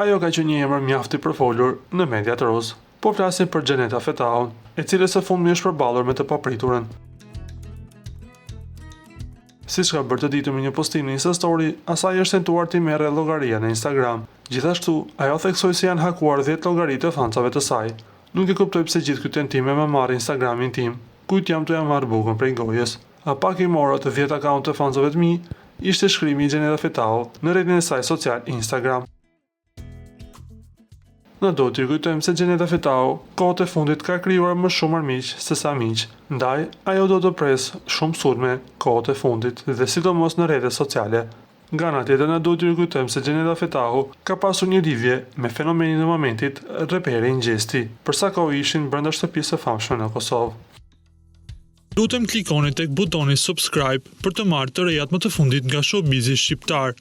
Ajo ka qenë një emër mjaft i përfolur në mediat roz. Po flasim për Xheneta Fetaun, e cila së fundmi është përballur me të papriturën. Siç ka bërë të ditur me një postim në Insta Story, asaj është tentuar t'i merrë llogaria në Instagram. Gjithashtu, ajo theksoi se janë hakuar 10 llogari të fansave të saj. Nuk e kuptoj pse gjithë ky tentim me marrë Instagramin tim. Kujt jam të jam marrë bukën prej gojës. A pak i mora të 10 akaunt të fansave të mi, ishte shkrimi i Xheneta Fetau në rrjetin e saj social Instagram. Në do t'ju kujtojmë se Xheneta Fetau kohët e fundit ka krijuar më shumë armiq se sa miq. Ndaj, ajo do të pres shumë sulme kohët e fundit dhe sidomos në rrjetet sociale. Nga ana tjetër, na do t'ju kujtojmë se Xheneta Fetau ka pasur një lidhje me fenomenin e momentit reperi Ngjesti, për sa kohë ishin brenda shtëpisë së famshme në Kosovë. Lutem klikoni tek butoni subscribe për të marrë të rejat më të fundit nga showbizi shqiptar.